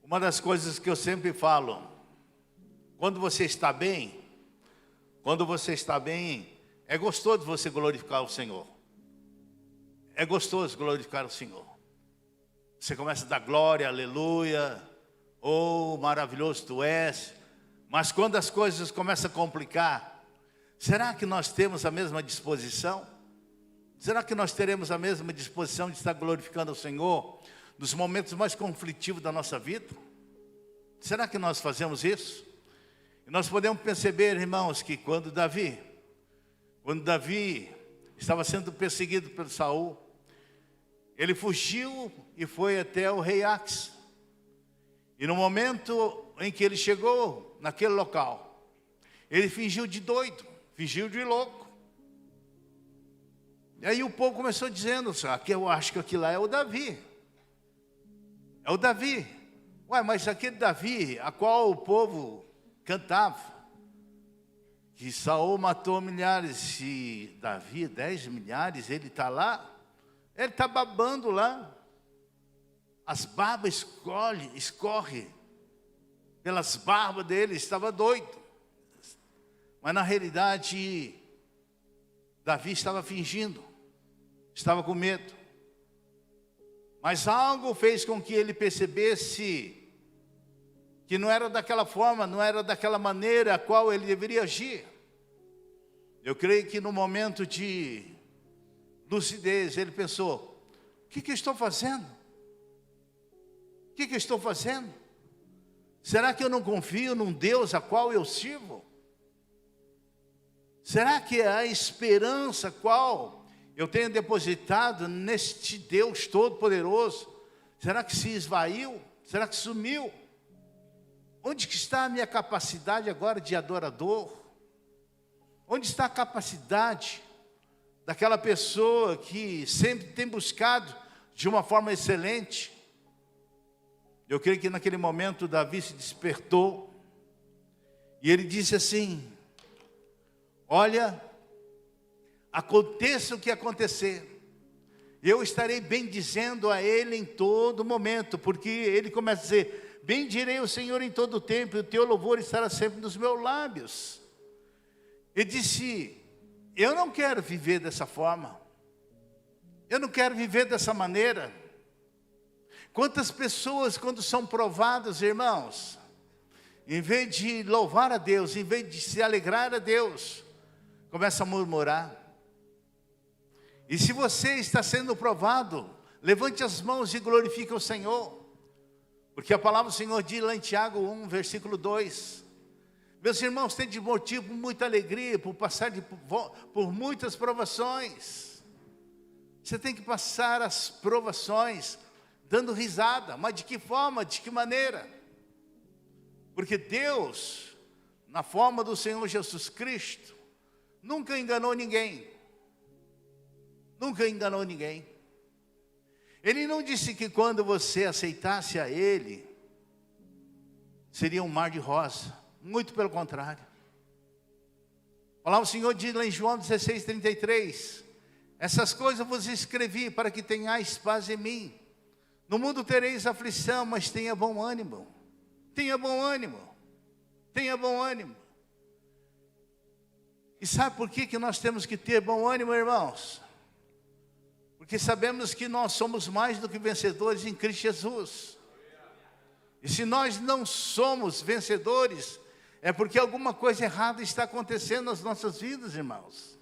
Uma das coisas que eu sempre falo, quando você está bem, é gostoso você glorificar o Senhor. É gostoso glorificar o Senhor. Você começa a dar glória, aleluia, oh, maravilhoso tu és. Mas quando as coisas começam a complicar, será que nós temos a mesma disposição? Será que nós teremos a mesma disposição de estar glorificando o Senhor nos momentos mais conflitivos da nossa vida? Será que nós fazemos isso? E nós podemos perceber, irmãos, que quando Davi estava sendo perseguido por Saul, ele fugiu e foi até o rei Aques. E no momento em que ele chegou naquele local, ele fingiu de doido, fingiu de louco. E aí o povo começou dizendo, aqui eu acho que aquilo lá é o Davi. É o Davi. Ué, mas aquele Davi, a qual o povo cantava, que Saul matou milhares e Davi 10 milhares, ele está lá, ele está babando lá. As barbas escorrem pelas barbas dele, estava doido. Mas na realidade, Davi estava fingindo, estava com medo. Mas algo fez com que ele percebesse que não era daquela forma, não era daquela maneira a qual ele deveria agir. Eu creio que no momento de lucidez, ele pensou, o que eu estou fazendo? O que eu estou fazendo? Será que eu não confio num Deus a qual eu sirvo? Será que a esperança qual eu tenho depositado neste Deus Todo-Poderoso, será que se esvaiu? Será que sumiu? Onde que está a minha capacidade agora de adorador? Onde está a capacidade daquela pessoa que sempre tem buscado de uma forma excelente? Eu creio que naquele momento Davi se despertou e ele disse assim, olha, aconteça o que acontecer, eu estarei bendizendo a ele em todo momento, porque ele começa a dizer, bendirei o Senhor em todo o tempo, e o teu louvor estará sempre nos meus lábios. Ele disse, eu não quero viver dessa forma, eu não quero viver dessa maneira. Quantas pessoas, quando são provadas, irmãos, em vez de louvar a Deus, em vez de se alegrar a Deus, começa a murmurar. E se você está sendo provado, levante as mãos e glorifique o Senhor. Porque a palavra do Senhor diz lá em Tiago 1, versículo 2. Meus irmãos, tem de motivo muita alegria por passar por muitas provações. Você tem que passar as provações dando risada, mas de que forma, de que maneira? Porque Deus, na forma do Senhor Jesus Cristo, nunca enganou ninguém. Nunca enganou ninguém. Ele não disse que quando você aceitasse a Ele, seria um mar de rosa. Muito pelo contrário. A palavra do Senhor diz lá em João 16, 33, essas coisas vos escrevi para que tenhais paz em mim. No mundo tereis aflição, mas tenha bom ânimo. Tenha bom ânimo. Tenha bom ânimo. E sabe por que nós temos que ter bom ânimo, irmãos? Porque sabemos que nós somos mais do que vencedores em Cristo Jesus. E se nós não somos vencedores, é porque alguma coisa errada está acontecendo nas nossas vidas, irmãos.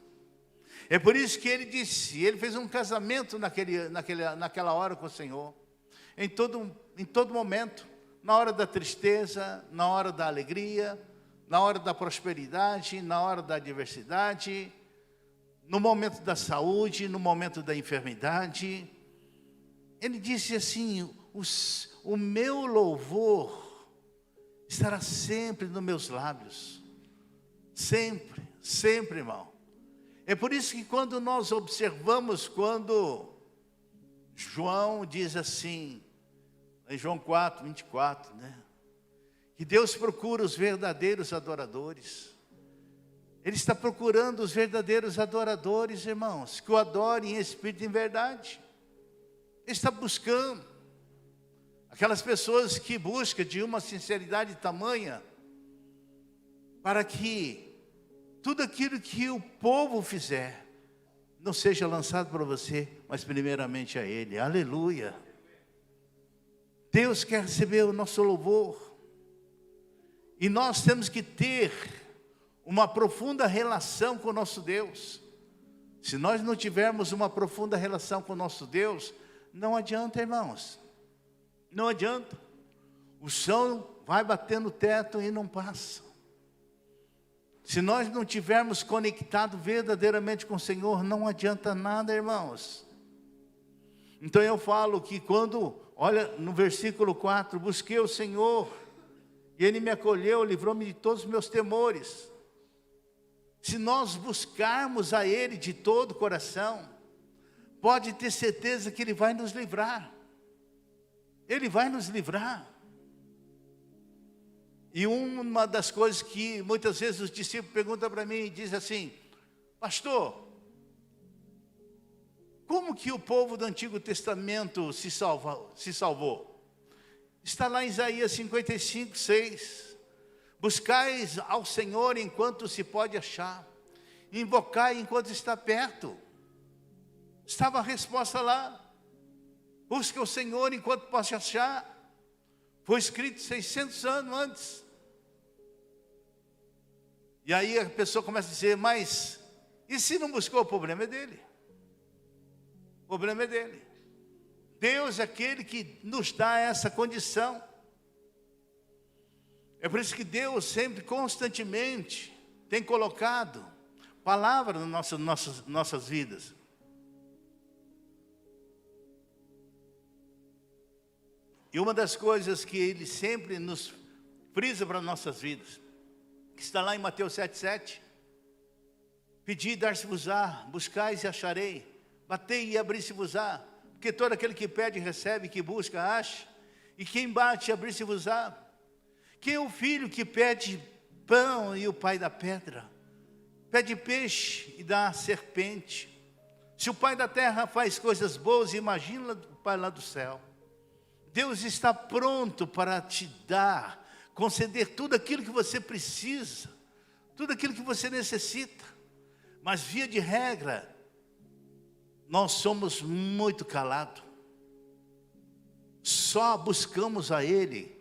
É por isso que ele disse, ele fez um casamento naquela hora com o Senhor. Em todo momento, na hora da tristeza, na hora da alegria, na hora da prosperidade, na hora da adversidade, no momento da saúde, no momento da enfermidade. Ele disse assim, o meu louvor estará sempre nos meus lábios. Sempre, sempre, irmão. É por isso que quando nós observamos, quando João diz assim, em João 4, 24, né? Que Deus procura os verdadeiros adoradores. Ele está procurando os verdadeiros adoradores, irmãos, que o adorem em espírito e em verdade. Ele está buscando Aquelas pessoas que buscam de uma sinceridade tamanha, para que tudo aquilo que o povo fizer, não seja lançado para você, mas primeiramente a Ele. Aleluia. Deus quer receber o nosso louvor. E nós temos que ter uma profunda relação com o nosso Deus. Se nós não tivermos uma profunda relação com o nosso Deus, não adianta, irmãos. Não adianta. O som vai bater no teto e não passa. Se nós não tivermos conectado verdadeiramente com o Senhor, não adianta nada, irmãos. Então eu falo que quando, olha no versículo 4, busquei o Senhor, e Ele me acolheu, livrou-me de todos os meus temores. Se nós buscarmos a Ele de todo o coração, pode ter certeza que Ele vai nos livrar. Ele vai nos livrar. E uma das coisas que muitas vezes os discípulos perguntam para mim, diz assim: pastor, como que o povo do Antigo Testamento se salvou? Está lá em Isaías 55, 6. Buscais ao Senhor enquanto se pode achar, invocai enquanto está perto. Estava a resposta lá. Busca o Senhor enquanto possa achar. Foi escrito 600 anos antes. E aí a pessoa começa a dizer: mas e se não buscou? O problema é dele. O problema é dele. Deus é aquele que nos dá essa condição. É por isso que Deus sempre, constantemente, tem colocado palavra nas nossas vidas. E uma das coisas que Ele sempre nos frisa para as nossas vidas, que está lá em Mateus 7,7. Pedi e dar-se-vos-á, buscais e acharei, batei e abri-se-vos-á, porque todo aquele que pede recebe, que busca acha, e quem bate abri-se-vos-á. Quem é o filho que pede pão e o pai dá pedra? Pede peixe e dá serpente? Se o pai da terra faz coisas boas, imagina o pai lá do céu. Deus está pronto para te dar, conceder tudo aquilo que você precisa, tudo aquilo que você necessita. Mas via de regra, nós somos muito calados. Só buscamos a Ele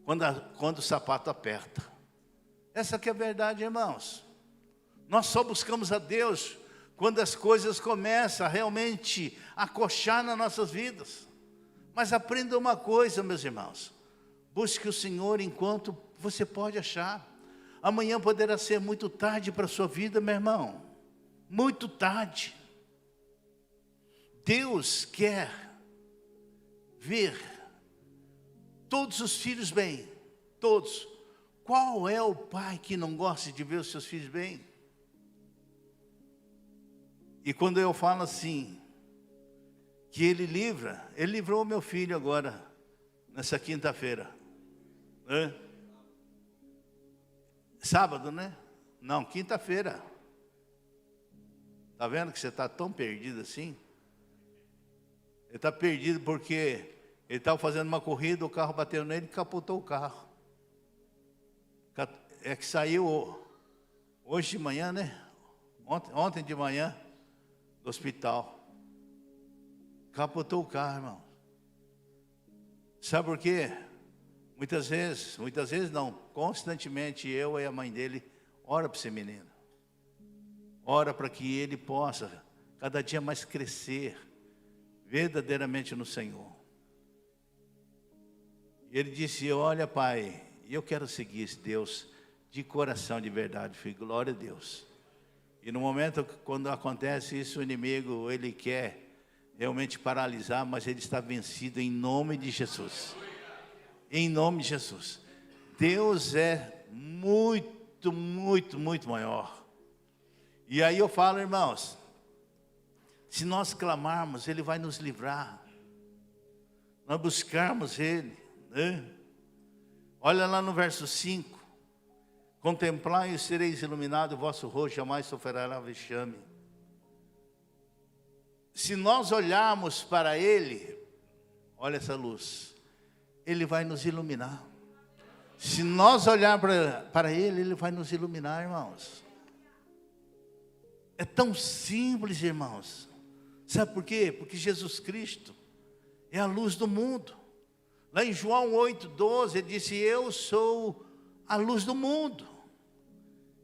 quando o sapato aperta. Essa que é a verdade, irmãos. Nós só buscamos a Deus quando as coisas começam a realmente acochar nas nossas vidas. Mas aprenda uma coisa, meus irmãos: busque o Senhor enquanto você pode achar. Amanhã poderá ser muito tarde para a sua vida, meu irmão. Muito tarde. Deus quer ver todos os filhos bem. Todos. Qual é o pai que não gosta de ver os seus filhos bem? E quando eu falo assim, que Ele livrou o meu filho agora, nessa quinta-feira. Sábado, né? Não, quinta-feira. Está vendo que você está tão perdido assim? Ele está perdido porque ele estava fazendo uma corrida, o carro bateu nele e capotou o carro. É que saiu hoje de manhã, né? Ontem de manhã, do hospital. Capotou o carro, irmão. Sabe por quê? Muitas vezes não, constantemente eu e a mãe dele ora para esse menino. Ora para que ele possa cada dia mais crescer verdadeiramente no Senhor. E ele disse: olha, pai, eu quero seguir esse Deus de coração, de verdade, filho, glória a Deus. E no momento quando acontece isso, o inimigo, ele quer realmente paralisar, mas ele está vencido em nome de Jesus. Em nome de Jesus. Deus é muito, muito, muito maior. E aí eu falo, irmãos, se nós clamarmos, Ele vai nos livrar. Nós buscarmos Ele, né? Olha lá no verso 5. Contemplai e sereis iluminados, o vosso rosto jamais sofrerá vexame. Se nós olharmos para Ele, olha essa luz, Ele vai nos iluminar. Se nós olhar para Ele, Ele vai nos iluminar, irmãos. É tão simples, irmãos. Sabe por quê? Porque Jesus Cristo é a luz do mundo. Lá em João 8,12, Ele disse: eu sou a luz do mundo.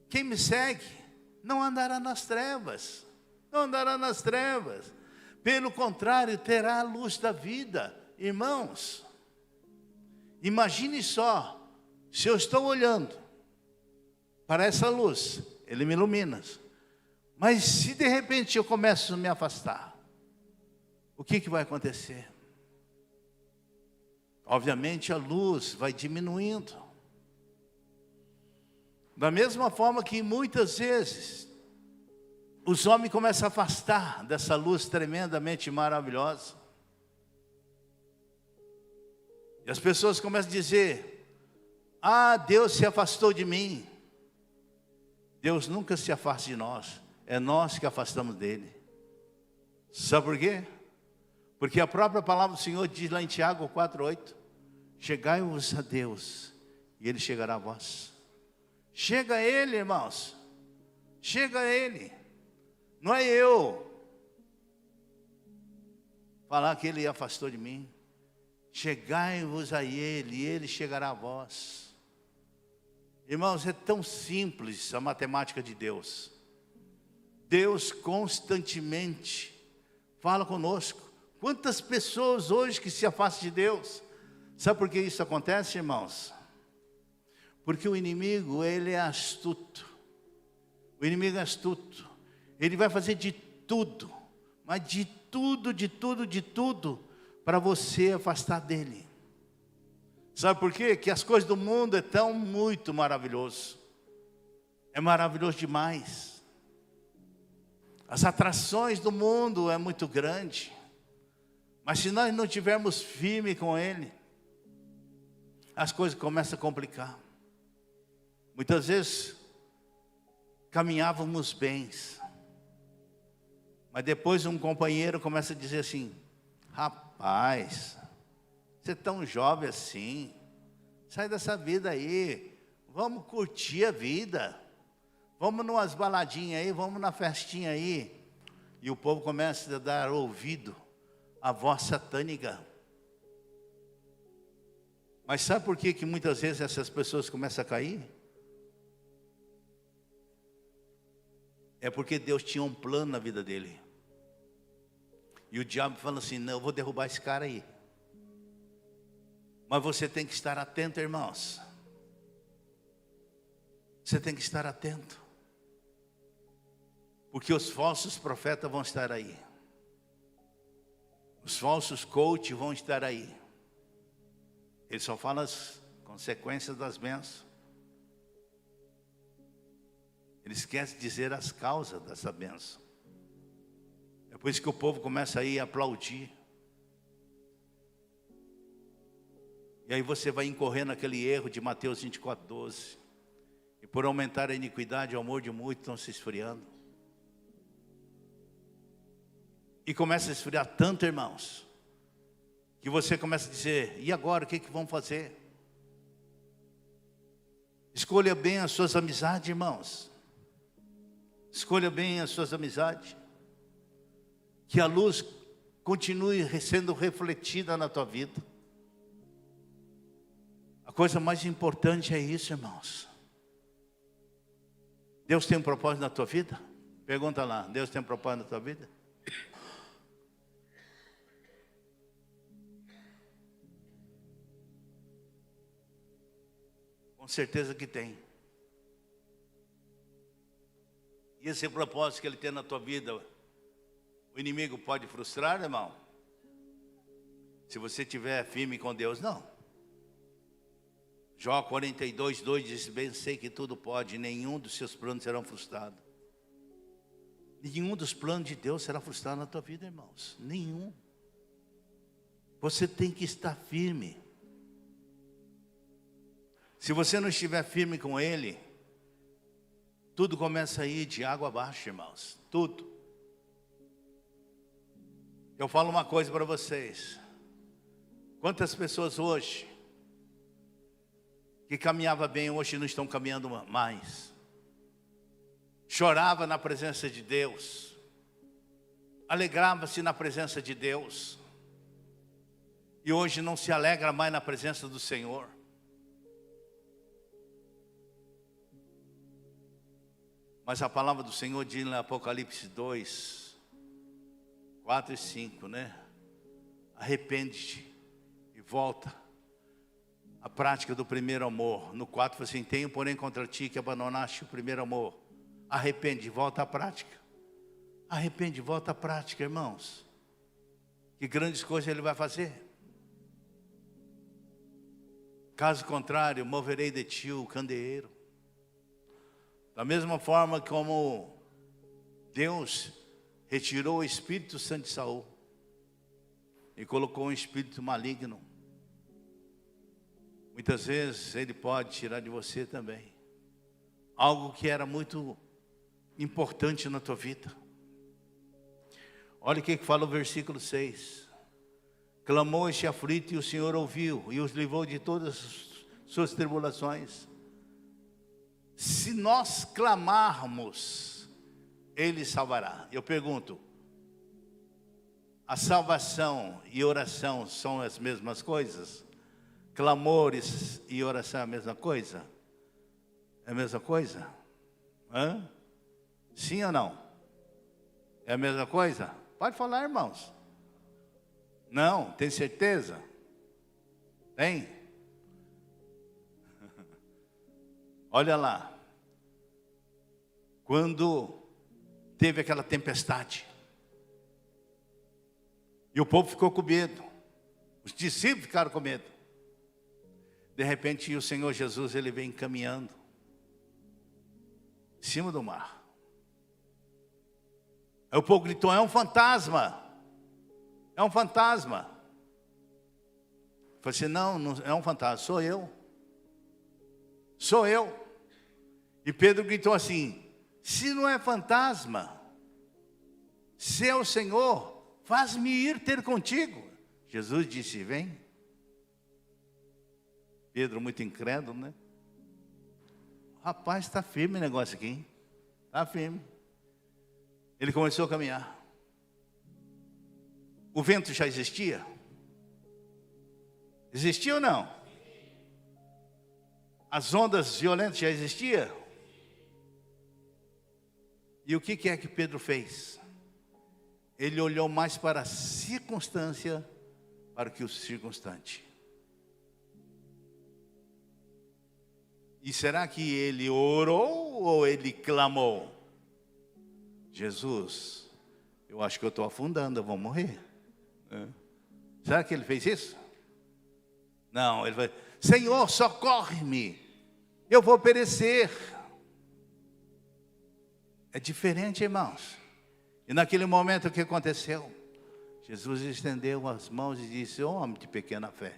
Quem me segue não andará nas trevas. Não andará nas trevas. Pelo contrário, terá a luz da vida. Irmãos, imagine só, se eu estou olhando para essa luz, Ele me ilumina. Mas se de repente eu começo a me afastar, o que vai acontecer? Obviamente a luz vai diminuindo. Da mesma forma que muitas vezes os homens começam a afastar dessa luz tremendamente maravilhosa. E as pessoas começam a dizer: ah, Deus se afastou de mim. Deus nunca se afasta de nós. É nós que afastamos dele. Sabe por quê? Porque a própria palavra do Senhor diz lá em Tiago 4,8: chegai-vos a Deus, e Ele chegará a vós. Chega a Ele, irmãos. Chega a Ele. Não é eu falar que Ele afastou de mim. Chegai-vos a Ele, e Ele chegará a vós. Irmãos, é tão simples a matemática de Deus. Deus constantemente fala conosco. Quantas pessoas hoje que se afastam de Deus? Sabe por que isso acontece, irmãos? Porque o inimigo, ele é astuto. O inimigo é astuto. Ele vai fazer de tudo, mas de tudo, para você afastar dele. Sabe por quê? Que as coisas do mundo é tão muito maravilhoso. É maravilhoso demais. As atrações do mundo é muito grande. Mas se nós não tivermos firme com Ele, as coisas começam a complicar. Muitas vezes caminhávamos bem, mas depois um companheiro começa a dizer assim: rapaz, você é tão jovem assim, sai dessa vida aí, vamos curtir a vida, vamos numas baladinhas aí, vamos na festinha aí. E o povo começa a dar ouvido à voz satânica. Mas sabe por que muitas vezes essas pessoas começam a cair? É porque Deus tinha um plano na vida dele. E o diabo fala assim: não, eu vou derrubar esse cara aí. Mas você tem que estar atento, irmãos. Você tem que estar atento. Porque os falsos profetas vão estar aí. Os falsos coaches vão estar aí. Ele só fala as consequências das bênçãos. Ele esquece de dizer as causas dessa bênção. É por isso que o povo começa aí a aplaudir. E aí você vai incorrer naquele erro de Mateus 24:12. E por aumentar a iniquidade, o amor de muitos estão se esfriando. E começa a esfriar tanto, irmãos, que você começa a dizer: e agora, o que vão fazer? Escolha bem as suas amizades, irmãos. Escolha bem as suas amizades. Que a luz continue sendo refletida na tua vida. A coisa mais importante é isso, irmãos. Deus tem um propósito na tua vida? Pergunta lá, Deus tem um propósito na tua vida? Com certeza que tem. E esse propósito que Ele tem na tua vida, o inimigo pode frustrar, irmão? Se você estiver firme com Deus, não. Jó 42:2 diz: bem sei que tudo pode, nenhum dos seus planos serão frustrados. Nenhum dos planos de Deus será frustrado na tua vida, irmãos. Nenhum. Você tem que estar firme. Se você não estiver firme com Ele, tudo começa a ir de água abaixo, irmãos. Tudo. Eu falo uma coisa para vocês. Quantas pessoas hoje que caminhava bem, hoje não estão caminhando mais. Chorava na presença de Deus, alegrava-se na presença de Deus, e hoje não se alegra mais na presença do Senhor. Mas a palavra do Senhor diz em Apocalipse 2, 4 e 5, né? Arrepende-te e volta à prática do primeiro amor. No 4 fala assim: tenho porém contra ti que abandonaste o primeiro amor. Arrepende, volta à prática. Arrepende, volta à prática, irmãos. Que grandes coisas Ele vai fazer. Caso contrário, moverei de ti o candeeiro. Da mesma forma como Deus retirou o Espírito Santo de Saul e colocou um espírito maligno, muitas vezes Ele pode tirar de você também algo que era muito importante na tua vida. Olha o que fala o versículo 6. Clamou este aflito e o Senhor ouviu e os livrou de todas as suas tribulações. Se nós clamarmos, Ele salvará. Eu pergunto, a salvação e oração são as mesmas coisas? Clamores e oração é a mesma coisa? É a mesma coisa? Hã? Sim ou não? É a mesma coisa? Pode falar, irmãos. Não, tem certeza? Tem? Olha lá. Quando teve aquela tempestade, e o povo ficou com medo, os discípulos ficaram com medo. De repente o Senhor Jesus, Ele vem caminhando em cima do mar. Aí o povo gritou: é um fantasma, é um fantasma. Eu falei assim: não, não é um fantasma, sou eu. Sou eu. E Pedro gritou assim: se não é fantasma, se é o Senhor, faz-me ir ter contigo. Jesus disse: vem. Pedro, muito incrédulo, né? Rapaz, está firme o negócio aqui, hein? Está firme. Ele começou a caminhar. O vento já existia? Existia ou não? As ondas violentas já existiam? E o que é que Pedro fez? Ele olhou mais para a circunstância para que o circunstante. E será que ele orou ou ele clamou? Jesus, eu acho que eu estou afundando, eu vou morrer. Será que ele fez isso? Não, ele vai: Senhor, socorre-me, eu vou perecer. É diferente, irmãos. E naquele momento o que aconteceu? Jesus estendeu as mãos e disse: "Ó homem de pequena fé".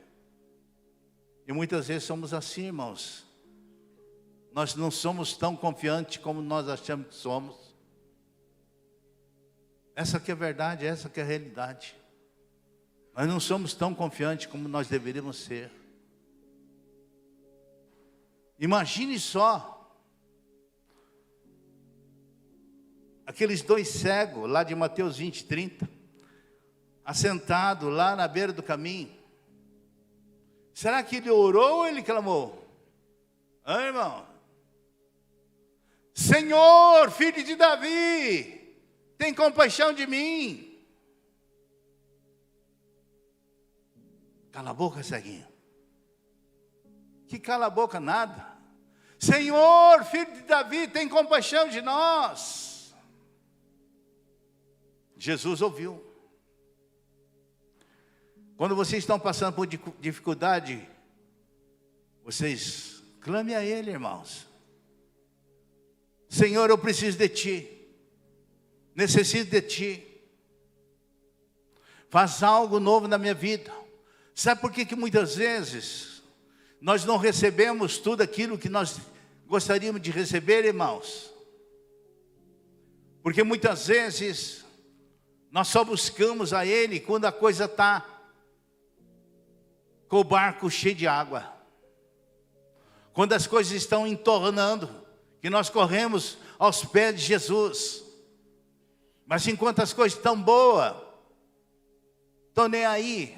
E muitas vezes somos assim, irmãos. Nós não somos tão confiantes como nós achamos que somos. Essa que é a verdade, essa que é a realidade. Nós não somos tão confiantes como nós deveríamos ser. Imagine só aqueles dois cegos lá de Mateus 20, 30, assentado lá na beira do caminho. Será que ele orou ou ele clamou? Irmão? Senhor, filho de Davi, tem compaixão de mim. Cala a boca, ceguinho. Que cala a boca nada. Senhor, filho de Davi, tem compaixão de nós. Jesus ouviu. Quando vocês estão passando por dificuldade, vocês clamem a Ele, irmãos. Senhor, eu preciso de Ti. Necessito de Ti. Faz algo novo na minha vida. Sabe por que muitas vezes nós não recebemos tudo aquilo que nós gostaríamos de receber, irmãos? Porque muitas vezes nós só buscamos a Ele quando a coisa está com o barco cheio de água. quando as coisas estão entornando, que nós corremos aos pés de Jesus. Mas enquanto as coisas estão boas, estou nem aí.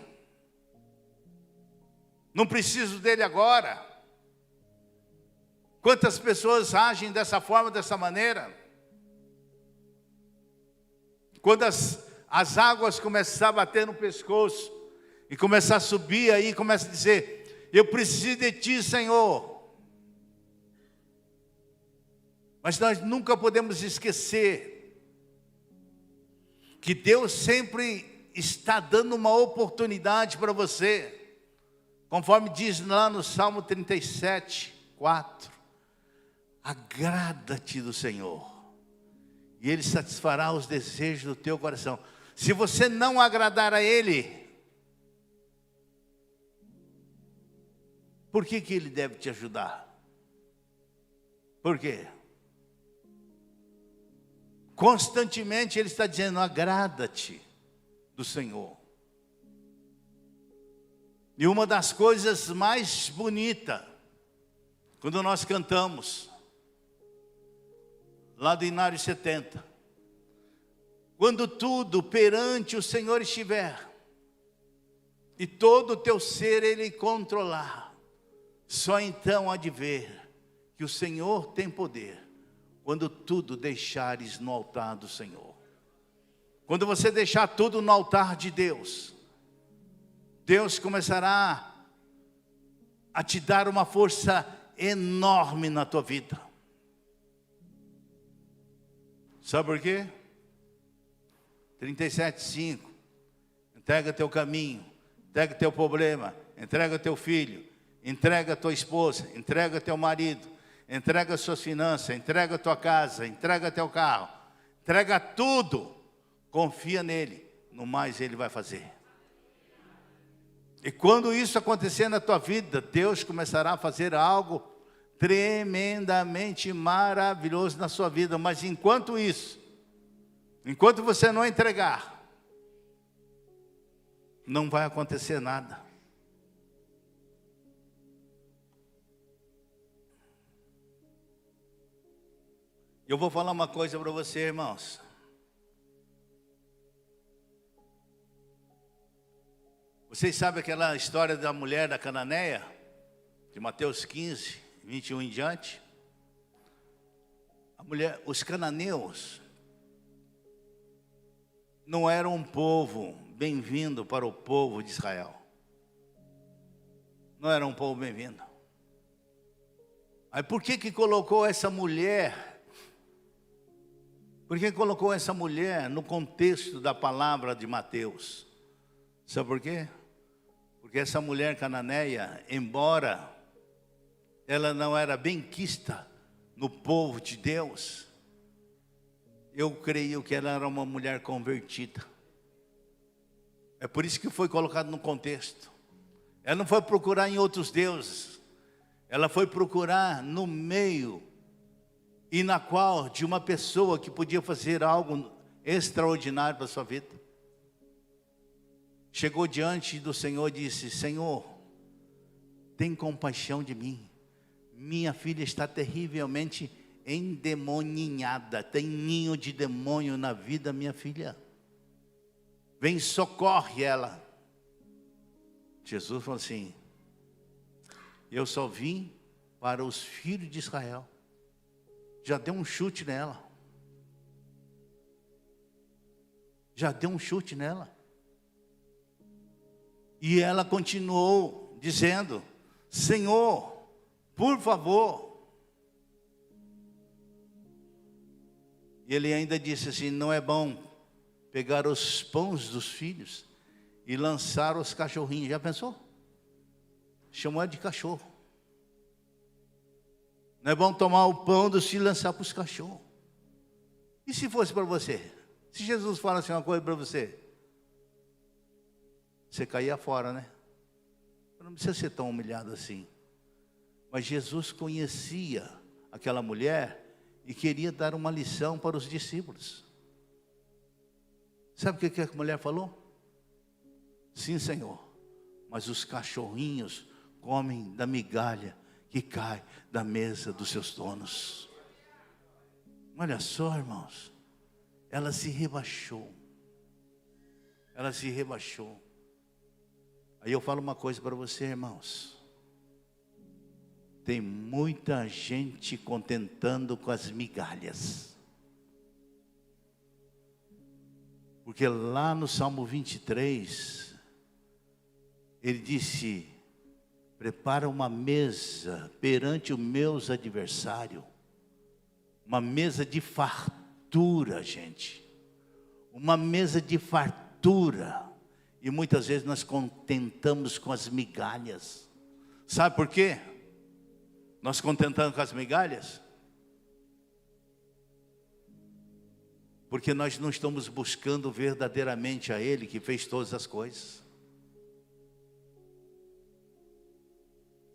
Não preciso dele agora. Quantas pessoas agem dessa forma, dessa maneira? Quando as águas começam a bater no pescoço e começar a subir, aí começa a dizer: eu preciso de ti, Senhor. Mas nós nunca podemos esquecer que Deus sempre está dando uma oportunidade para você, conforme diz lá no Salmo 37, 4. Agrada-te do Senhor, e Ele satisfará os desejos do teu coração. Se você não agradar a Ele, por que Ele deve te ajudar? Por quê? Constantemente Ele está dizendo: agrada-te do Senhor. E uma das coisas mais bonitas, quando nós cantamos, lá do Inário 70, quando tudo perante o Senhor estiver, e todo o teu ser Ele controlar, só então há de ver que o Senhor tem poder, quando tudo deixares no altar do Senhor. Quando você deixar tudo no altar de Deus, Deus começará a te dar uma força enorme na tua vida. Sabe por quê? 37:5. Entrega teu caminho, entrega teu problema, entrega teu filho, entrega tua esposa, entrega teu marido, entrega suas finanças, entrega tua casa, entrega teu carro, entrega tudo. Confia nele, no mais Ele vai fazer. E quando isso acontecer na tua vida, Deus começará a fazer algo tremendamente maravilhoso na sua vida. Mas enquanto isso, enquanto você não entregar, não vai acontecer nada. Eu vou falar uma coisa para você, irmãos. Vocês sabem aquela história da mulher da Cananeia, de Mateus 15, 21 em diante? A mulher, os cananeus não eram um povo bem-vindo para o povo de Israel. Não era um povo bem-vindo. Aí por que colocou essa mulher? Por que colocou essa mulher no contexto da palavra de Mateus? Sabe por quê? Porque essa mulher cananeia, embora ela não era benquista no povo de Deus, eu creio que ela era uma mulher convertida. É por isso que foi colocado no contexto. Ela não foi procurar em outros deuses, ela foi procurar no meio e na qual de uma pessoa que podia fazer algo extraordinário para a sua vida. Chegou diante do Senhor e disse: Senhor, tem compaixão de mim. Minha filha está terrivelmente endemoninhada. Tem ninho de demônio na vida da minha filha. Vem, socorre ela. Jesus falou assim: eu só vim para os filhos de Israel. Já deu um chute nela. Já deu um chute nela. E ela continuou dizendo: Senhor, por favor. E ele ainda disse assim: não é bom pegar os pães dos filhos e lançar os cachorrinhos. Já pensou? Chamou ela de cachorro. Não é bom tomar o pão dos filhos e lançar para os cachorros. E se fosse para você? Se Jesus fala assim uma coisa para você, você caía fora, né? Não precisa ser tão humilhado assim. Mas Jesus conhecia aquela mulher e queria dar uma lição para os discípulos. Sabe o que a mulher falou? Sim, Senhor, mas os cachorrinhos comem da migalha que cai da mesa dos seus donos. Olha só, irmãos, ela se rebaixou. Ela se rebaixou. Aí eu falo uma coisa para você, irmãos. Tem muita gente contentando com as migalhas. Porque lá no Salmo 23, ele disse: prepara uma mesa perante os meus adversários. Uma mesa de fartura, gente. Uma mesa de fartura. E muitas vezes nós contentamos com as migalhas. Sabe por quê? Nós contentamos com as migalhas? Porque nós não estamos buscando verdadeiramente a Ele que fez todas as coisas.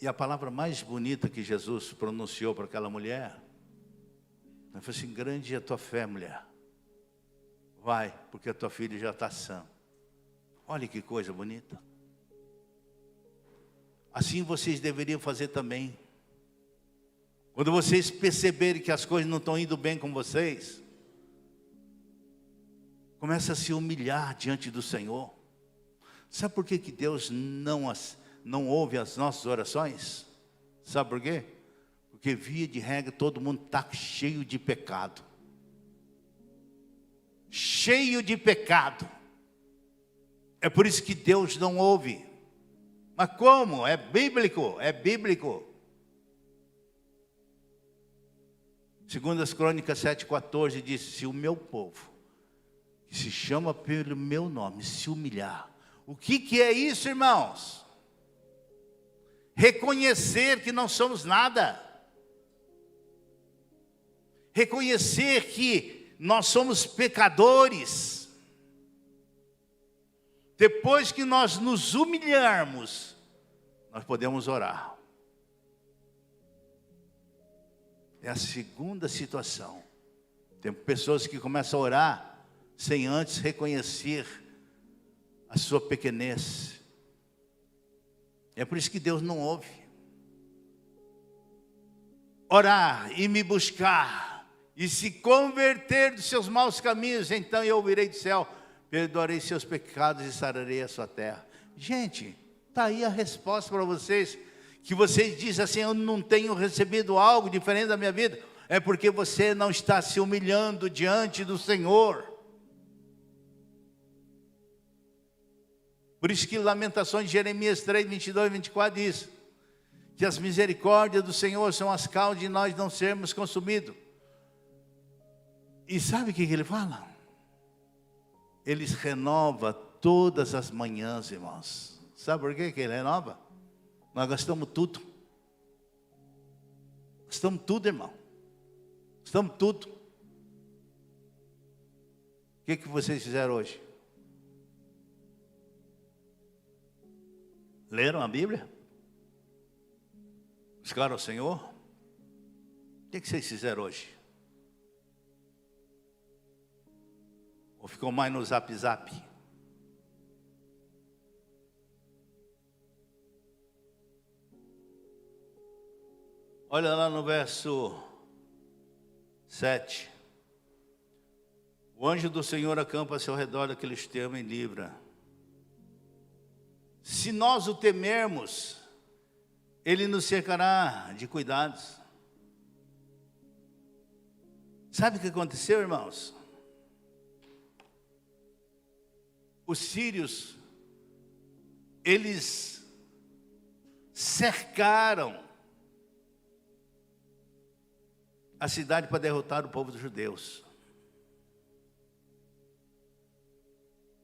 E a palavra mais bonita que Jesus pronunciou para aquela mulher, ele falou assim: grande é a tua fé, mulher. Vai, porque a tua filha já está sã. Olha que coisa bonita. Assim vocês deveriam fazer também. Quando vocês perceberem que as coisas não estão indo bem com vocês, comece a se humilhar diante do Senhor. Sabe por que Deus não ouve as nossas orações? Sabe por quê? Porque via de regra todo mundo está cheio de pecado. Cheio de pecado. É por isso que Deus não ouve. Mas como? É bíblico, é bíblico. Segundo as Crônicas 7,14 diz: se o meu povo, que se chama pelo meu nome, se humilhar. O que é isso, irmãos? Reconhecer que não somos nada. Reconhecer que nós somos pecadores. Depois que nós nos humilharmos, nós podemos orar. É a segunda situação. Tem pessoas que começam a orar sem antes reconhecer a sua pequenez. É por isso que Deus não ouve. Orar e me buscar e se converter dos seus maus caminhos, então eu ouvirei do céu, perdoarei seus pecados e sararei a sua terra. Gente, está aí a resposta para vocês. Que vocês dizem assim: eu não tenho recebido algo diferente da minha vida. É porque você não está se humilhando diante do Senhor. Por isso que Lamentações de Jeremias 3, 22 e 24 diz que as misericórdias do Senhor são as causas de nós não sermos consumidos. E sabe o que ele fala? Ele renova todas as manhãs, irmãos. Sabe por que ele renova? Nós gastamos tudo. Gastamos tudo, irmão. Gastamos tudo. O que vocês fizeram hoje? Leram a Bíblia? Buscaram o Senhor? O que vocês fizeram hoje? Ou ficou mais no zap zap? Olha lá no verso 7. O anjo do Senhor acampa ao seu redor daqueles que temem e livra. Se nós o temermos, Ele nos cercará de cuidados. Sabe o que aconteceu, irmãos? Os sírios, eles cercaram a cidade para derrotar o povo dos judeus.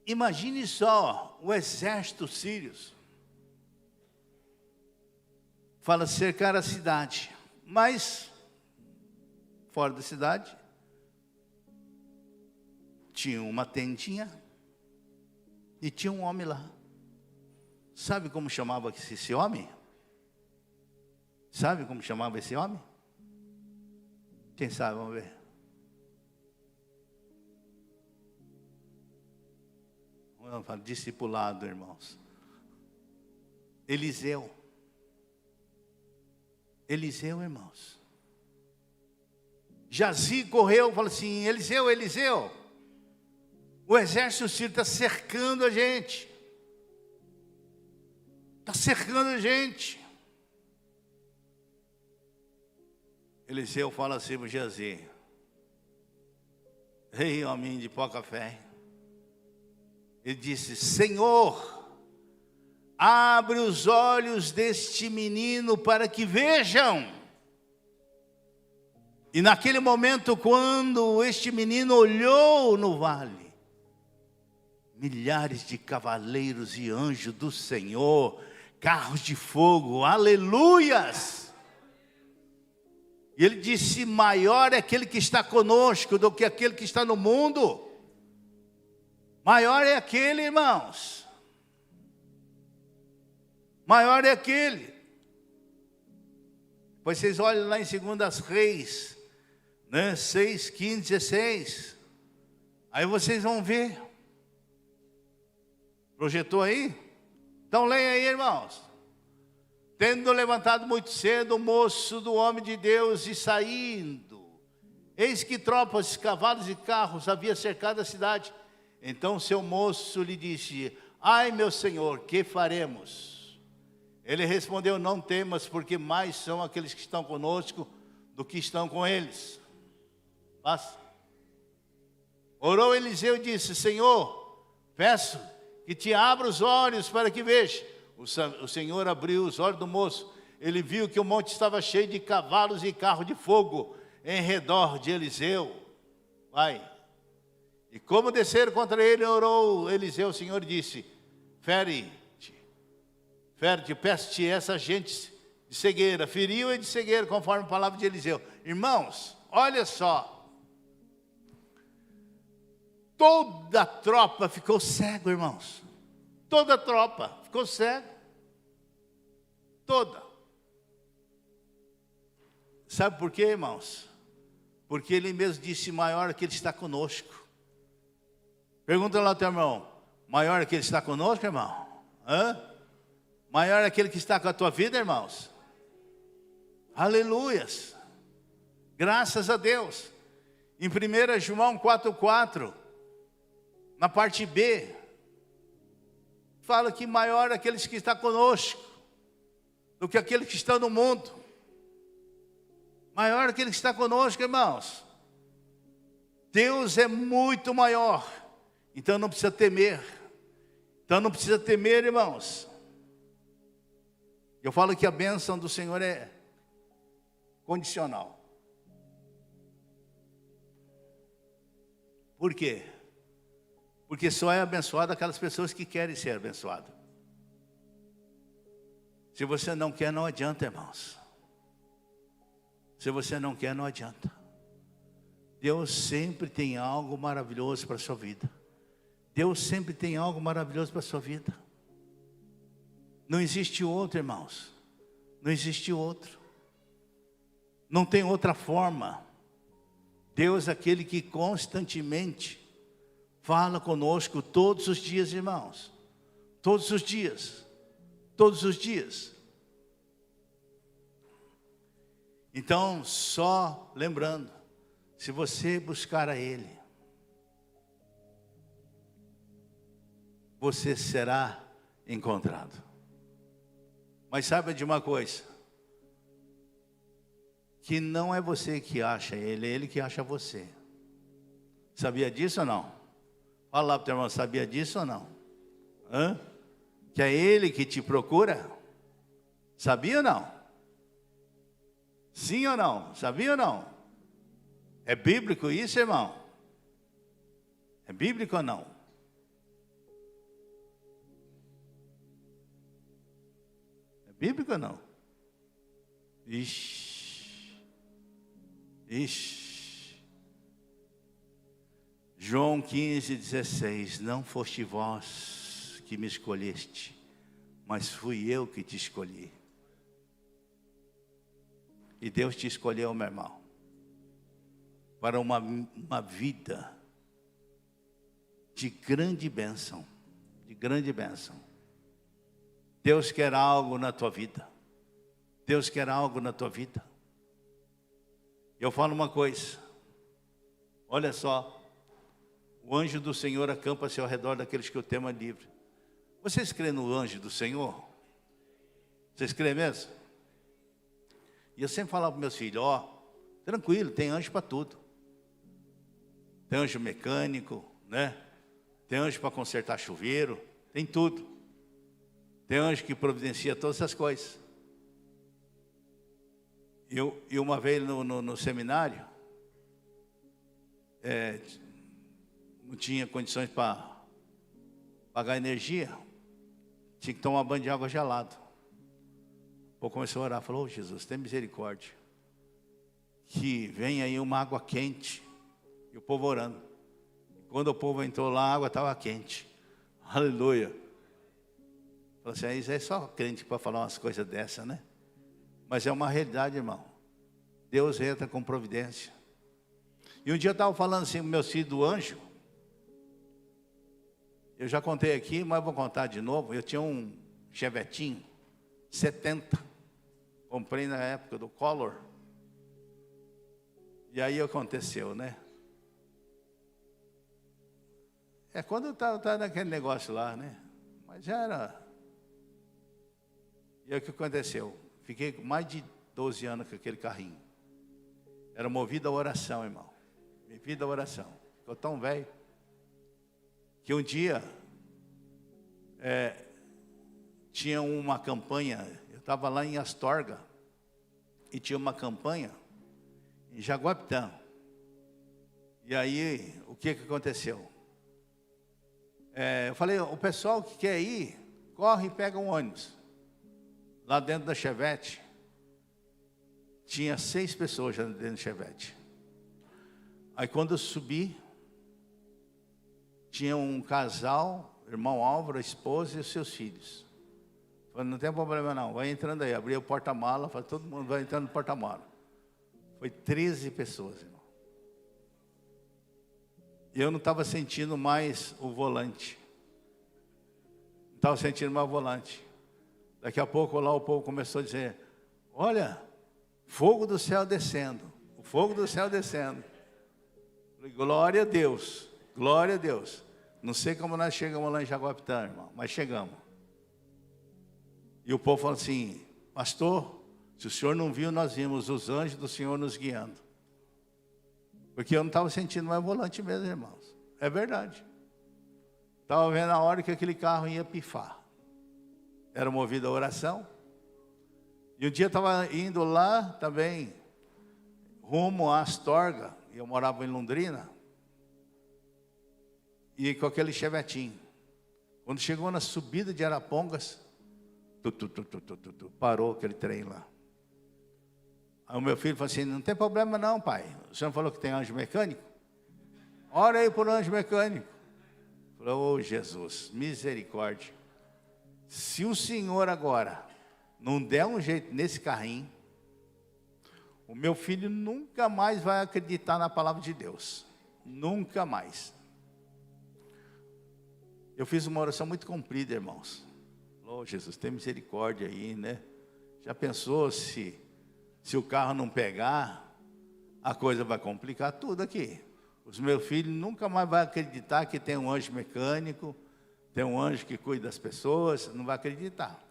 Imagine só o exército sírio. Fala cercar a cidade, mas fora da cidade tinha uma tendinha e tinha um homem lá. Sabe como chamava esse homem? Sabe como chamava esse homem? Quem sabe, vamos ver. Vamos falar discipulado, irmãos. Eliseu. Eliseu, irmãos. Jazi correu e falou assim: Eliseu, Eliseu, o exército sírio está cercando a gente. Está cercando a gente. Eliseu fala assim para Jazi: ei, homem de pouca fé. Ele disse: Senhor, abre os olhos deste menino para que vejam. E naquele momento, quando este menino olhou no vale, milhares de cavaleiros e anjos do Senhor, carros de fogo, aleluias. E ele disse: maior é aquele que está conosco do que aquele que está no mundo. Maior é aquele, irmãos. Maior é aquele. Pois vocês olham lá em 2 Reis, 6, 15, 16. Aí vocês vão ver. Projetou aí? Então leia aí, irmãos. Tendo levantado muito cedo o moço do homem de Deus e saindo, eis que tropas de cavalos e carros havia cercado a cidade. Então seu moço lhe disse: ai, meu senhor, que faremos? Ele respondeu: não temas, porque mais são aqueles que estão conosco do que estão com eles. Passa. Orou Eliseu e disse: Senhor, peço que te abra os olhos para que veja. O Senhor abriu os olhos do moço. Ele viu que o monte estava cheio de cavalos e carros de fogo em redor de Eliseu. Vai. E como desceram contra ele, orou Eliseu, o Senhor disse: fere-te, peço-te essa gente de cegueira. Feriu e de cegueira, conforme a palavra de Eliseu. Irmãos, olha só. Toda a tropa ficou cego, irmãos. Toda a tropa ficou cego. Toda. Sabe por quê, irmãos? Porque ele mesmo disse: maior é que ele está conosco. Pergunta lá ao teu irmão: maior é que ele está conosco, irmão? Hã? Maior é aquele que está com a tua vida, irmãos? Aleluias. Graças a Deus. Em 1 João 4,4, na parte B, fala que maior é aqueles que estão conosco do que aquele que está no mundo. Maior é aquele que está conosco, irmãos. Deus é muito maior. Então não precisa temer. Então não precisa temer, irmãos. Eu falo que a bênção do Senhor é condicional. Por quê? Porque só é abençoado aquelas pessoas que querem ser abençoadas. Se você não quer, não adianta, irmãos. Se você não quer, não adianta. Deus sempre tem algo maravilhoso para a sua vida. Deus sempre tem algo maravilhoso para a sua vida. Não existe outro, irmãos. Não existe outro. Não tem outra forma. Deus é aquele que constantemente fala conosco todos os dias, irmãos. Todos os dias. Todos os dias. Então, só lembrando, se você buscar a Ele, você será encontrado. Mas saiba de uma coisa, que não é você que acha Ele, é Ele que acha você. Sabia disso ou não? Fala lá para o teu irmão: sabia disso ou não? Hã? Que é Ele que te procura? Sabia ou não? Sim ou não? Sabia ou não? É bíblico isso, irmão? É bíblico ou não? É bíblico ou não? Ixi. João 15:16. Não foste vós que me escolheste, mas fui eu que te escolhi. E Deus te escolheu, meu irmão, para uma vida de grande bênção. De grande bênção. Deus quer algo na tua vida. Deus quer algo na tua vida. Eu falo uma coisa, olha só, o anjo do Senhor acampa-se ao redor daqueles que o temem livre. Vocês creem no anjo do Senhor? Vocês creem mesmo? E eu sempre falava para meus filhos, tranquilo, tem anjo para tudo. Tem anjo mecânico, né? Tem anjo para consertar chuveiro, tem tudo. Tem anjo que providencia todas essas coisas. E uma vez no seminário, não tinha condições para pagar energia, tinha que tomar banho de água gelada. O povo começou a orar, falou, Jesus, tem misericórdia, que vem aí uma água quente, e o povo orando. E quando o povo entrou lá, a água estava quente, aleluia. Falou assim, isso é só crente para falar umas coisas dessa, né? Mas é uma realidade, irmão. Deus entra com providência. E um dia eu estava falando assim com meus filhos do anjo. Eu já contei aqui, mas vou contar de novo. Eu tinha um Chevetinho 70. Comprei na época do Collor. E aí aconteceu, né? Quando eu estava naquele negócio lá, né? Mas já era. E aí o que aconteceu? Fiquei com mais de 12 anos com aquele carrinho. Era movido à oração, irmão. Movido à oração. Ficou tão velho que um dia tinha uma campanha. Eu estava lá em Astorga e tinha uma campanha em Jaguapitã. E aí, o que aconteceu? Eu falei, o pessoal que quer ir, corre e pega um ônibus. Lá dentro da Chevette, tinha 6 pessoas já dentro da Chevette. Aí quando eu subi, tinha um casal, irmão Álvaro, a esposa e os seus filhos. Falei, não tem problema não, vai entrando aí. Abri o porta-mala, falei, todo mundo vai entrando no porta-mala. Foi 13 pessoas, irmão. E eu não estava sentindo mais o volante. Não estava sentindo mais o volante. Daqui a pouco lá o povo começou a dizer, olha, fogo do céu descendo, o fogo do céu descendo. Falei, glória a Deus, glória a Deus. Não sei como nós chegamos lá em Jaguapitã, irmão, mas chegamos. E o povo falou assim, pastor, se o senhor não viu, nós vimos os anjos do Senhor nos guiando. Porque eu não estava sentindo mais volante mesmo, irmãos. É verdade. Estava vendo a hora que aquele carro ia pifar. Era movido à oração. E um dia eu estava indo lá também, rumo a Astorga. Eu morava em Londrina. E com aquele chevetinho. Quando chegou na subida de Arapongas, parou aquele trem lá. Aí o meu filho falou assim, não tem problema não, pai. O senhor falou que tem anjo mecânico? Ora aí por anjo mecânico. Falou, oh, Jesus, misericórdia. Se o senhor agora não der um jeito nesse carrinho, o meu filho nunca mais vai acreditar na palavra de Deus. Nunca mais. Eu fiz uma oração muito comprida, irmãos. Oh, Jesus, tem misericórdia aí, né? Já pensou se o carro não pegar, a coisa vai complicar tudo aqui. Os meus filhos nunca mais vão acreditar que tem um anjo mecânico, tem um anjo que cuida das pessoas, não vai acreditar.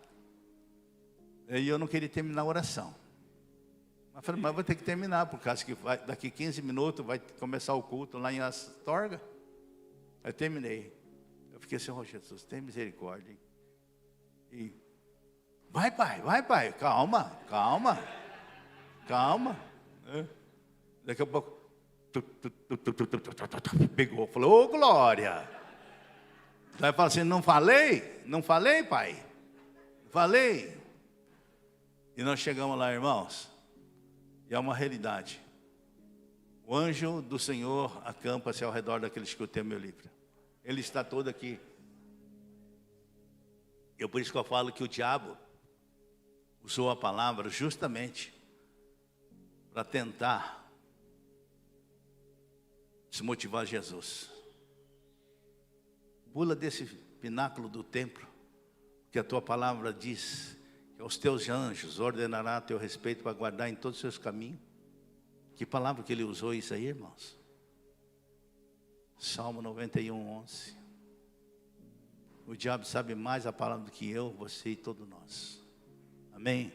E eu não queria terminar a oração. Mas falei, mas vou ter que terminar, por causa que daqui 15 minutos vai começar o culto lá em Astorga. Aí terminei. Eu fiquei assim, oh Jesus, tem misericórdia. Hein? E, vai pai, calma. Daqui a pouco, pegou, falou, ô glória. Aí fala assim, não falei, pai? Falei. E nós chegamos lá, irmãos, e é uma realidade. O anjo do Senhor acampa-se ao redor daqueles que o temem livre. Ele está todo aqui. Por isso que eu falo que o diabo usou a palavra justamente para tentar desmotivar Jesus. Pula desse pináculo do templo, que a tua palavra diz que aos teus anjos ordenará a teu respeito para guardar em todos os seus caminhos. Que palavra que ele usou isso aí, irmãos? Salmo 91, 11. O diabo sabe mais a palavra do que eu, você e todos nós. Amém?